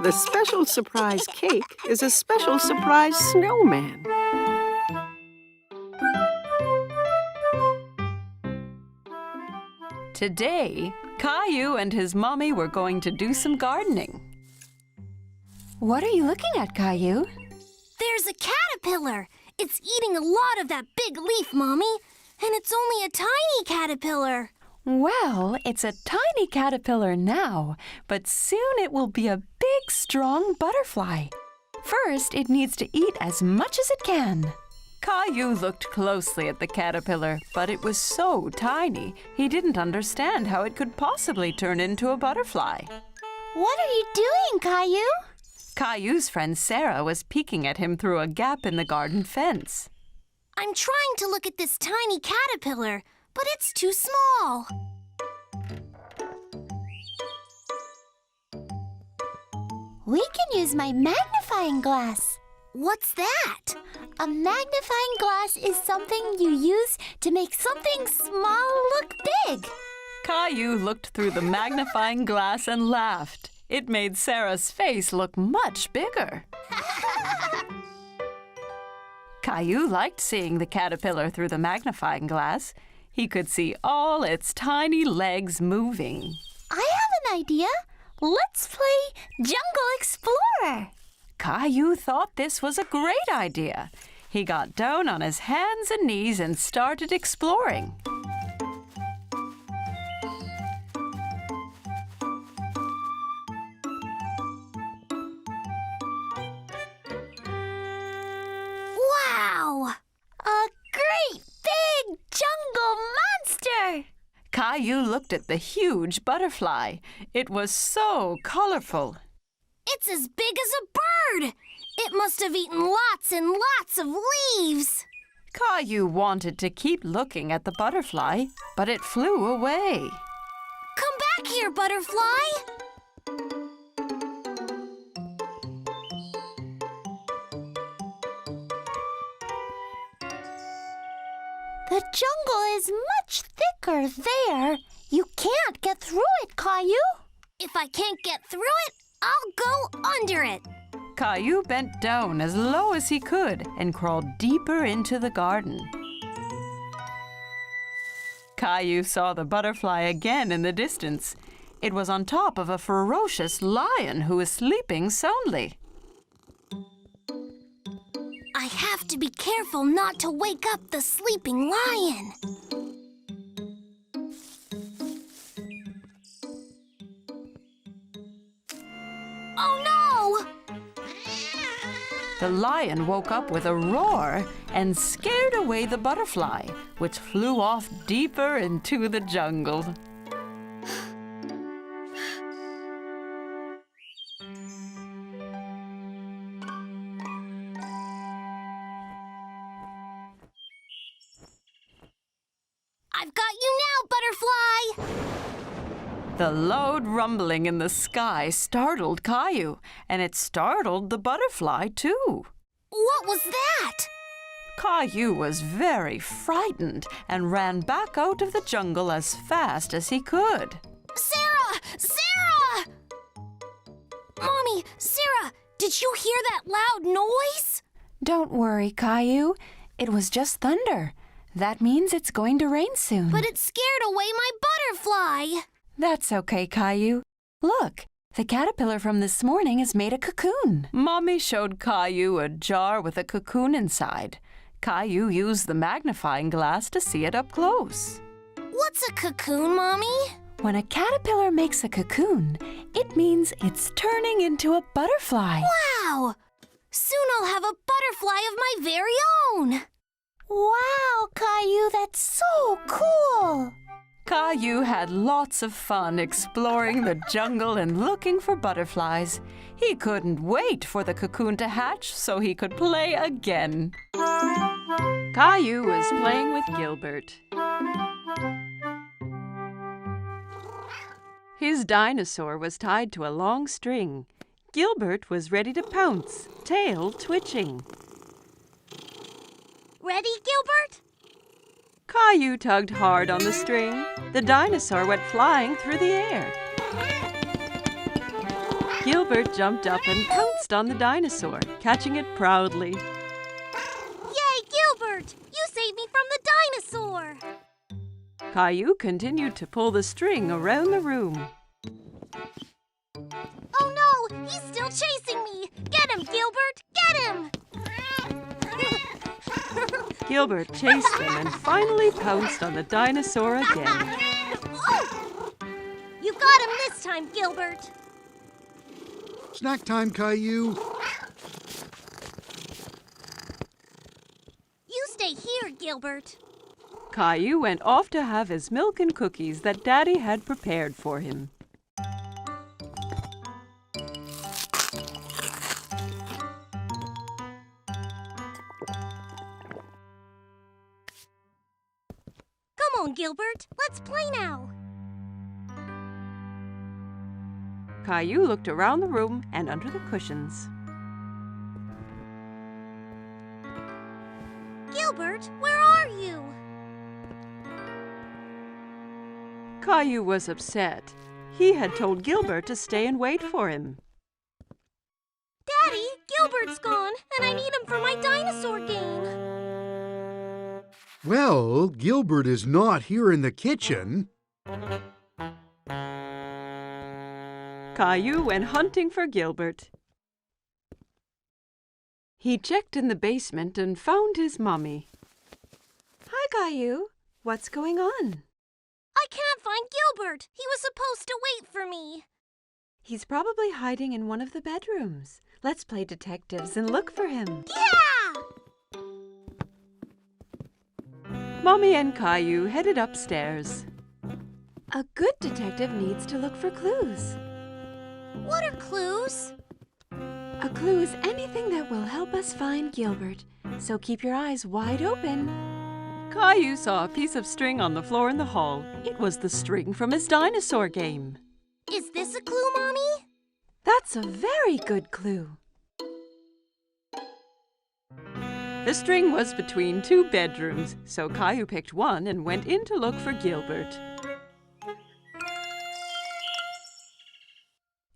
The special surprise cake is a special surprise snowman. Today, Caillou and his mommy were going to do some gardening. What are you looking at, Caillou? There's a caterpillar. It's eating a lot of that big leaf, Mommy. And it's only a tiny caterpillar. Well, it's a tiny caterpillar now, but soon it will be a big, strong butterfly. First, it needs to eat as much as it can. Caillou looked closely at the caterpillar, but it was so tiny, he didn't understand how it could possibly turn into a butterfly. What are you doing, Caillou? Caillou's friend Sarah was peeking at him through a gap in the garden fence. I'm trying to look at this tiny caterpillar, but it's too small. We can use my magnifying glass. What's that? A magnifying glass is something you use to make something small look big. Caillou looked through the magnifying glass and laughed. It made Sarah's face look much bigger. Caillou liked seeing the caterpillar through the magnifying glass. He could see all its tiny legs moving. I have an idea. Let's play Jungle Explorer. Caillou thought this was a great idea. He got down on his hands and knees and started exploring. Wow! A great big jungle monster! Caillou looked at the huge butterfly. It was so colorful. It's as big as a bird! It must have eaten lots and lots of leaves! Caillou wanted to keep looking at the butterfly, but it flew away. Come back here, butterfly! The jungle is much thicker there. You can't get through it, Caillou. If I can't get through it, I'll go under it. Caillou bent down as low as he could and crawled deeper into the garden. Caillou saw the butterfly again in the distance. It was on top of a ferocious lion who was sleeping soundly. I have to be careful not to wake up the sleeping lion. Oh no! The lion woke up with a roar and scared away the butterfly, which flew off deeper into the jungle. The loud rumbling in the sky startled Caillou, and it startled the butterfly, too. What was that? Caillou was very frightened and ran back out of the jungle as fast as he could. Sarah! Sarah! Mommy, Sarah, did you hear that loud noise? Don't worry, Caillou. It was just thunder. That means it's going to rain soon. But it scared away my butterfly. That's okay, Caillou. Look, the caterpillar from this morning has made a cocoon. Mommy showed Caillou a jar with a cocoon inside. Caillou used the magnifying glass to see it up close. What's a cocoon, Mommy? When a caterpillar makes a cocoon, it means it's turning into a butterfly. Wow! Soon I'll have a butterfly of my very own. Wow, Caillou, that's so cool! Caillou had lots of fun exploring the jungle and looking for butterflies. He couldn't wait for the cocoon to hatch so he could play again. Caillou was playing with Gilbert. His dinosaur was tied to a long string. Gilbert was ready to pounce, tail twitching. Ready, Gilbert? Caillou tugged hard on the string. The dinosaur went flying through the air. Gilbert jumped up and pounced on the dinosaur, catching it proudly. Yay, Gilbert! You saved me from the dinosaur! Caillou continued to pull the string around the room. Oh no! He's still chasing me! Get him, Gilbert! Get him! Gilbert chased him and finally pounced on the dinosaur again. Oh! You got him this time, Gilbert! Snack time, Caillou. You stay here, Gilbert. Caillou went off to have his milk and cookies that Daddy had prepared for him. Come on, Gilbert. Let's play now. Caillou looked around the room and under the cushions. Gilbert, where are you? Caillou was upset. He had told Gilbert to stay and wait for him. Daddy, Gilbert's gone, and I need him for my dinosaur game. Well, Gilbert is not here in the kitchen. Caillou went hunting for Gilbert. He checked in the basement and found his mommy. Hi, Caillou. What's going on? I can't find Gilbert. He was supposed to wait for me. He's probably hiding in one of the bedrooms. Let's play detectives and look for him. Yeah! Mommy and Caillou headed upstairs. A good detective needs to look for clues. What are clues? A clue is anything that will help us find Gilbert, so keep your eyes wide open. Caillou saw a piece of string on the floor in the hall. It was the string from his dinosaur game. Is this a clue, Mommy? That's a very good clue. The string was between two bedrooms, so Caillou picked one and went in to look for Gilbert.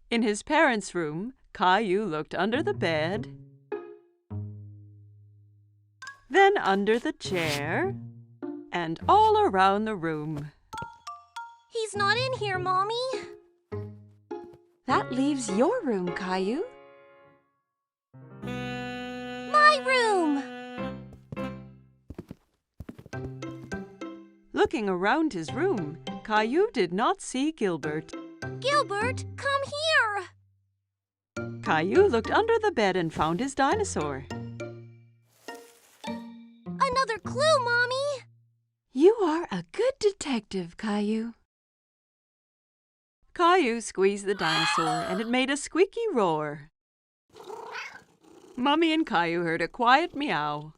In his parents' room, Caillou looked under the bed, then under the chair, and all around the room. He's not in here, Mommy. That leaves your room, Caillou. My room! Looking around his room, Caillou did not see Gilbert. Gilbert, come here! Caillou looked under the bed and found his dinosaur. Another clue, Mommy! You are a good detective, Caillou. Caillou squeezed the dinosaur and it made a squeaky roar. Mommy and Caillou heard a quiet meow.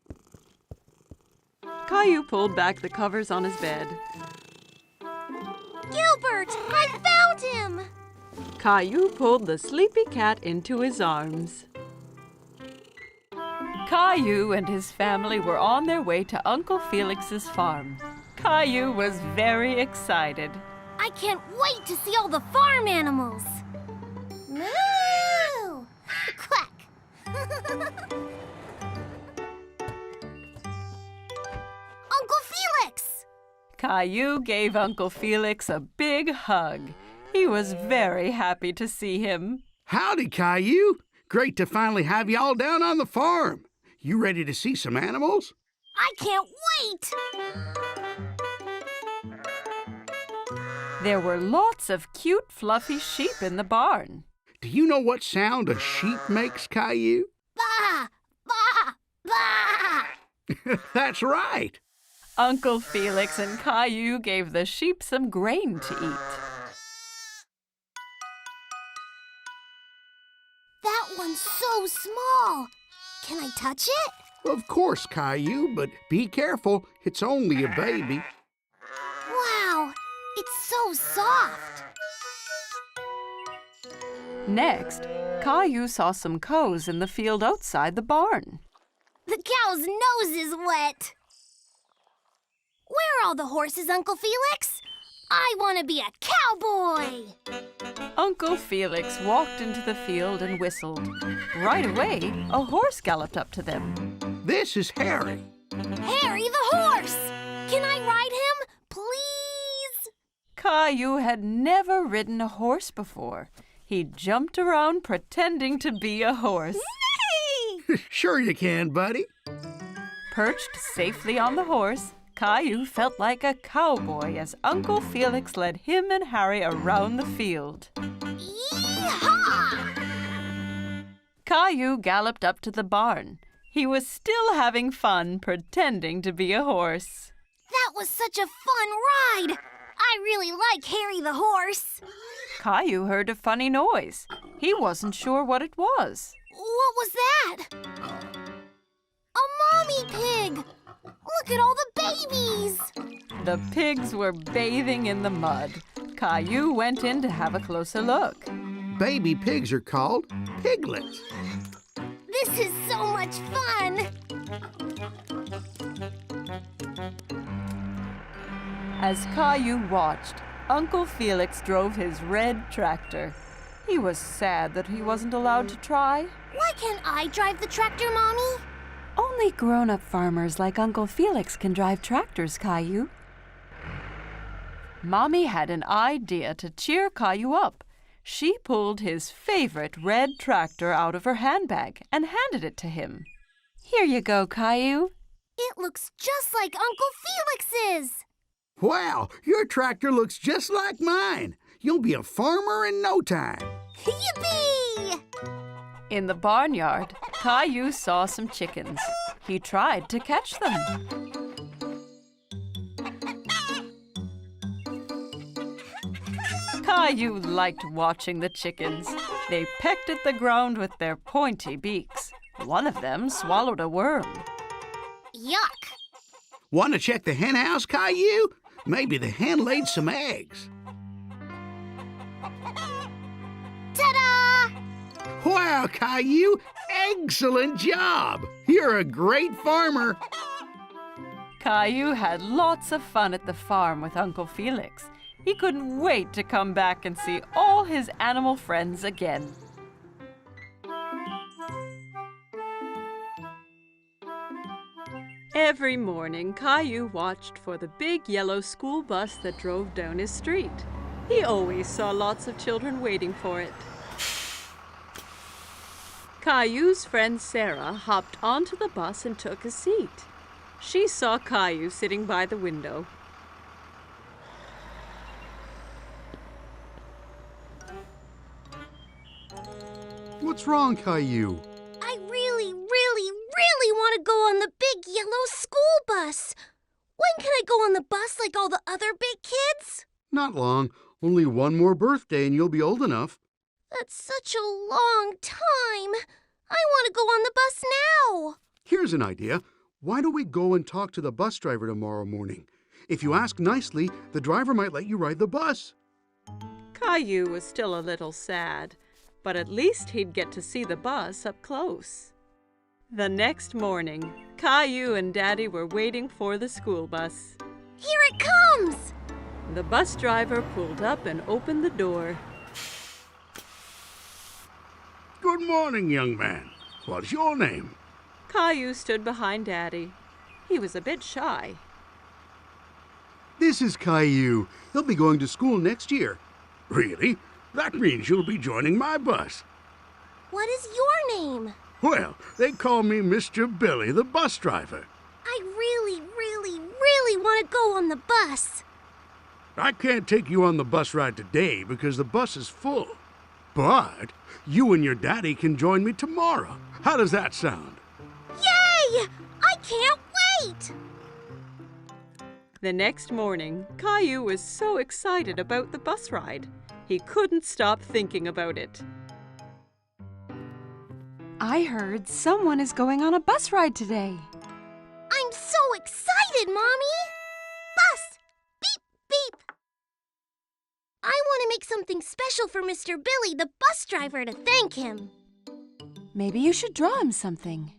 Caillou pulled back the covers on his bed. Gilbert, I found Caillou pulled the sleepy cat into his arms. Caillou and his family were on their way to Uncle Felix's farm. Caillou was very excited. I can't wait to see all the farm animals. Moo! Quack! Uncle Felix! Caillou gave Uncle Felix a big hug. He was very happy to see him. Howdy, Caillou. Great to finally have you all down on the farm. You ready to see some animals? I can't wait! There were lots of cute, fluffy sheep in the barn. Do you know what sound a sheep makes, Caillou? Bah! Bah! Bah! That's right. Uncle Felix and Caillou gave the sheep some grain to eat. That one's so small. Can I touch it? Of course, Caillou, but be careful. It's only a baby. Wow, it's so soft. Next, Caillou saw some cows in the field outside the barn. The cow's nose is wet. Where are all the horses, Uncle Felix? I want to be a cowboy! Uncle Felix walked into the field and whistled. Right away, a horse galloped up to them. This is Harry. Harry the horse! Can I ride him, please? Caillou had never ridden a horse before. He jumped around pretending to be a horse. Sure you can, buddy. Perched safely on the horse, Caillou felt like a cowboy as Uncle Felix led him and Harry around the field. Yee-haw! Caillou galloped up to the barn. He was still having fun pretending to be a horse. That was such a fun ride! I really like Harry the horse. Caillou heard a funny noise. He wasn't sure what it was. What was that? A mommy pig! Look at all the babies! The pigs were bathing in the mud. Caillou went in to have a closer look. Baby pigs are called piglets. This is so much fun! As Caillou watched, Uncle Felix drove his red tractor. He was sad that he wasn't allowed to try. Why can't I drive the tractor, Mommy? Only grown-up farmers like Uncle Felix can drive tractors, Caillou. Mommy had an idea to cheer Caillou up. She pulled his favorite red tractor out of her handbag and handed it to him. Here you go, Caillou. It looks just like Uncle Felix's. Wow, your tractor looks just like mine. You'll be a farmer in no time. Yippee! In the barnyard, Caillou saw some chickens. He tried to catch them. Caillou liked watching the chickens. They pecked at the ground with their pointy beaks. One of them swallowed a worm. Yuck! Want to check the hen house, Caillou? Maybe the hen laid some eggs. Ta-da! Wow, Caillou! Excellent job! You're a great farmer. Caillou had lots of fun at the farm with Uncle Felix. He couldn't wait to come back and see all his animal friends again. Every morning, Caillou watched for the big yellow school bus that drove down his street. He always saw lots of children waiting for it. Caillou's friend Sarah hopped onto the bus and took a seat. She saw Caillou sitting by the window. What's wrong, Caillou? I really want to go on the big yellow school bus. When can I go on the bus like all the other big kids? Not long. Only one more birthday and you'll be old enough. That's such a long time. I want to go on the bus now. Here's an idea. Why don't we go and talk to the bus driver tomorrow morning? If you ask nicely, the driver might let you ride the bus. Caillou was still a little sad, but at least he'd get to see the bus up close. The next morning, Caillou and Daddy were waiting for the school bus. Here it comes! The bus driver pulled up and opened the door. Good morning, young man. What's your name? Caillou stood behind Daddy. He was a bit shy. This is Caillou. He'll be going to school next year. Really? That means you'll be joining my bus. What is your name? Well, they call me Mr. Billy, the bus driver. I really, really, really want to go on the bus. I can't take you on the bus ride today because the bus is full. But you and your daddy can join me tomorrow. How does that sound? Yay! I can't wait! The next morning, Caillou was so excited about the bus ride. He couldn't stop thinking about it. I heard someone is going on a bus ride today. I'm so excited, Mommy! Bus! Beep, beep! I want to make something special for Mr. Billy, the bus driver, to thank him. Maybe you should draw him something.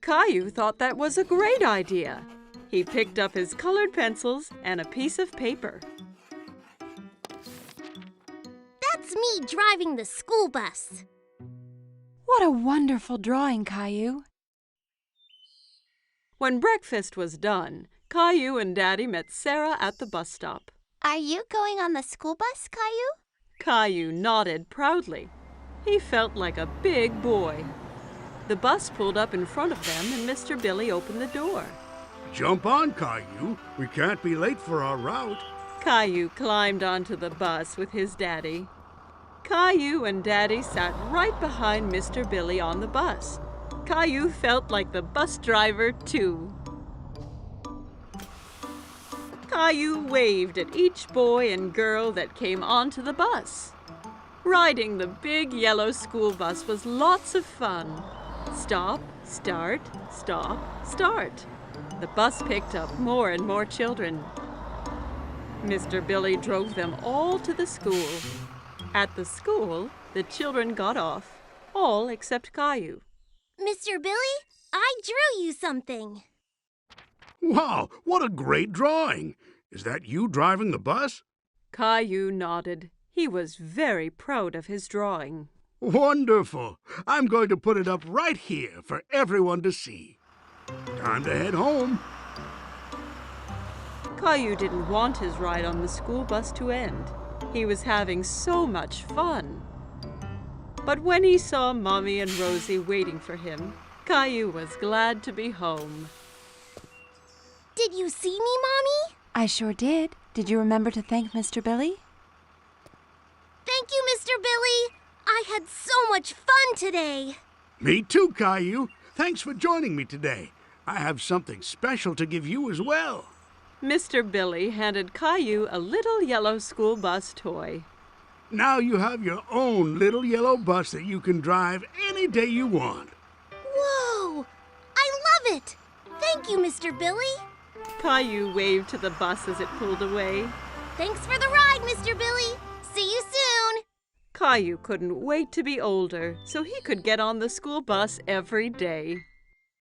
Caillou thought that was a great idea. He picked up his colored pencils and a piece of paper. That's me driving the school bus. What a wonderful drawing, Caillou. When breakfast was done, Caillou and Daddy met Sarah at the bus stop. Are you going on the school bus, Caillou? Caillou nodded proudly. He felt like a big boy. The bus pulled up in front of them and Mr. Billy opened the door. Jump on, Caillou. We can't be late for our route. Caillou climbed onto the bus with his daddy. Caillou and Daddy sat right behind Mr. Billy on the bus. Caillou felt like the bus driver, too. Caillou waved at each boy and girl that came onto the bus. Riding the big yellow school bus was lots of fun. Stop, start, stop, start. The bus picked up more and more children. Mr. Billy drove them all to the school. At the school, the children got off, all except Caillou. Mr. Billy, I drew you something. Wow, what a great drawing. Is that you driving the bus? Caillou nodded. He was very proud of his drawing. Wonderful. I'm going to put it up right here for everyone to see. Time to head home. Caillou didn't want his ride on the school bus to end. He was having so much fun. But when he saw Mommy and Rosie waiting for him, Caillou was glad to be home. Did you see me, Mommy? I sure did. Did you remember to thank Mr. Billy? Thank you, Mr. Billy. I had so much fun today. Me too, Caillou. Thanks for joining me today. I have something special to give you as well. Mr. Billy handed Caillou a little yellow school bus toy. Now you have your own little yellow bus that you can drive any day you want. Whoa! I love it! Thank you, Mr. Billy. Caillou waved to the bus as it pulled away. Thanks for the ride, Mr. Billy. See you soon. Caillou couldn't wait to be older so he could get on the school bus every day.